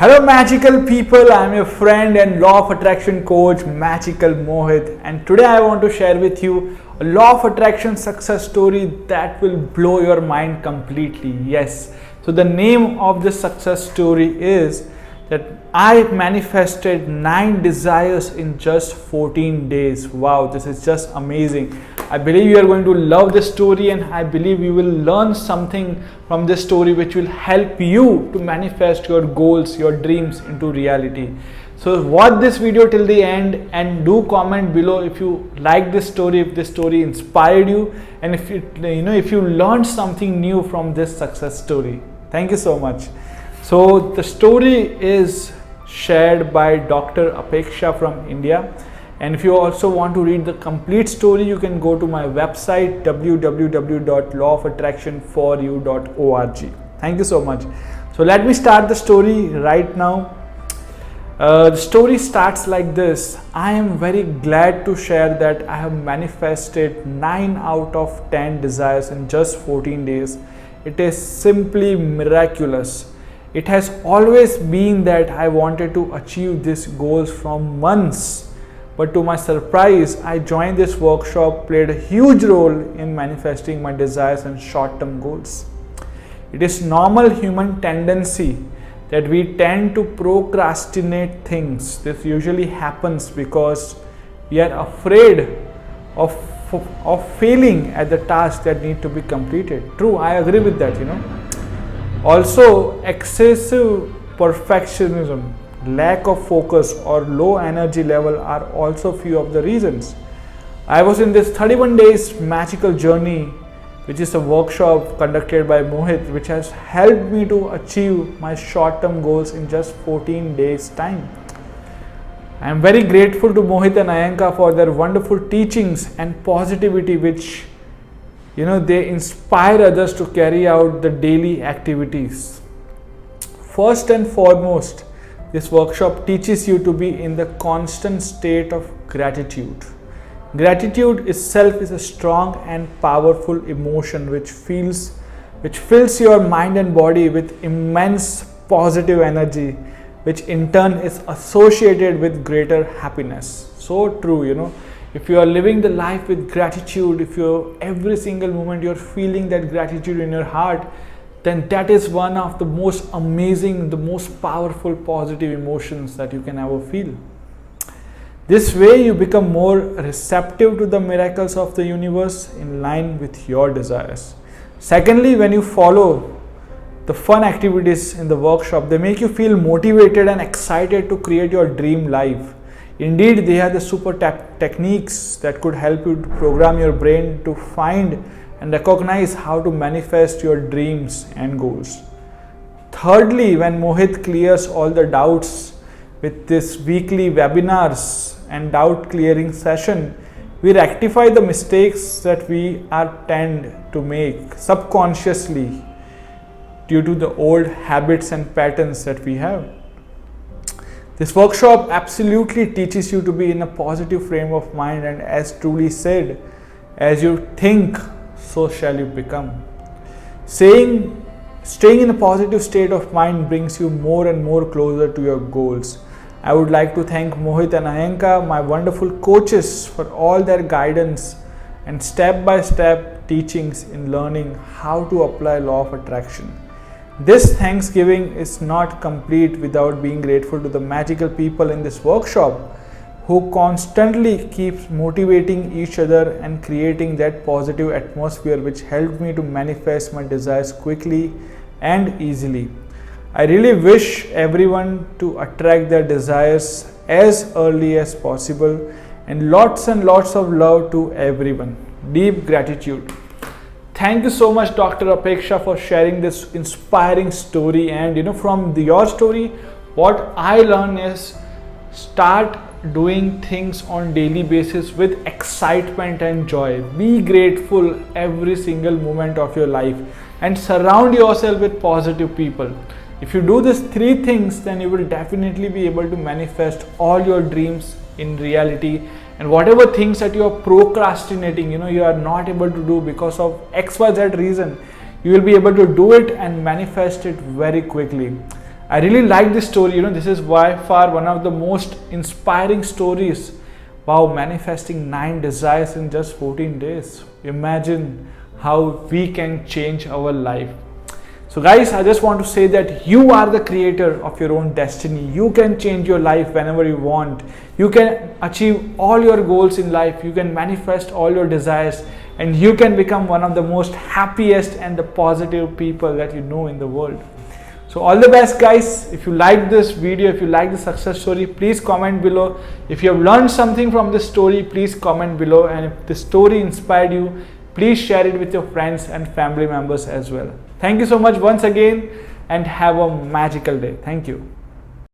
Hello magical people, I am your friend and law of attraction coach Magical Mohit, and today I want to share with you a law of attraction success story that will blow your mind completely. Yes, so the name of this success story is that I manifested 9 desires in just 14 days. Wow, this is just amazing. I believe you are going to love this story, and I believe you will learn something from this story which will help you to manifest your goals, your dreams into reality. So watch this video till the end and do comment below if you like this story, if this story inspired you, and if you learned something new from this success story. Thank you so much. So the story is shared by Dr. Apeksha from India. And if you also want to read the complete story, you can go to my website www.lawofattractionforyou.org. Thank you so much. So let me start the story right now. The story starts like this. I am very glad to share that I have manifested 9 out of 10 desires in just 14 days. It is simply miraculous. It has always been that I wanted to achieve these goals from months. But to my surprise, I joined this workshop, played a huge role in manifesting my desires and short-term goals. It is normal human tendency that we tend to procrastinate things. This usually happens because we are afraid of failing at the tasks that need to be completed. True, I agree with that, Also, excessive perfectionism, lack of focus or low energy level are also few of the reasons. I was in this 31 days magical journey, which is a workshop conducted by Mohit, which has helped me to achieve my short-term goals in just 14 days time. I am very grateful to Mohit and Ayanka for their wonderful teachings and positivity, which they inspire others to carry out the daily activities. First and foremost, this workshop teaches you to be in the constant state of gratitude. Gratitude itself is a strong and powerful emotion which fills your mind and body with immense positive energy, which in turn is associated with greater happiness. So true, if you are living the life with gratitude, if every single moment you're feeling that gratitude in your heart, then that is one of the most amazing, the most powerful positive emotions that you can ever feel. This way you become more receptive to the miracles of the universe in line with your desires. Secondly, when you follow the fun activities in the workshop, they make you feel motivated and excited to create your dream life. Indeed, they are the super techniques that could help you to program your brain to find and recognize how to manifest your dreams and goals. Thirdly, when Mohit clears all the doubts with this weekly webinars and doubt clearing session, we rectify the mistakes that we tend to make subconsciously due to the old habits and patterns that we have. This workshop absolutely teaches you to be in a positive frame of mind, and as truly said, as you think, so shall you become. Staying in a positive state of mind brings you more and more closer to your goals. I would like to thank Mohit and Ayanka, my wonderful coaches, for all their guidance and step-by-step teachings in learning how to apply law of attraction. This Thanksgiving is not complete without being grateful to the magical people in this workshop who constantly keeps motivating each other and creating that positive atmosphere which helped me to manifest my desires quickly and easily. I really wish everyone to attract their desires as early as possible, and lots of love to everyone. Deep gratitude. Thank you so much, Dr. Apeksha, for sharing this inspiring story. And from your story, what I learned is start doing things on daily basis with excitement and joy. Be grateful every single moment of your life and surround yourself with positive people. If you do these 3 things, then you will definitely be able to manifest all your dreams in reality, and whatever things that you are procrastinating, you are not able to do because of XYZ reason, you will be able to do it and manifest it very quickly. I really like this story. This is by far one of the most inspiring stories. Wow, manifesting 9 desires in just 14 days. Imagine how we can change our life. So guys, I just want to say that you are the creator of your own destiny. You can change your life whenever you want. You can achieve all your goals in life. You can manifest all your desires, and you can become one of the most happiest and the positive people that you know in the world. So all the best guys. If you like this video, if you like the success story, please comment below. If you have learned something from this story, please comment below. And if the story inspired you, please share it with your friends and family members as well. Thank you so much once again, and have a magical day. Thank you.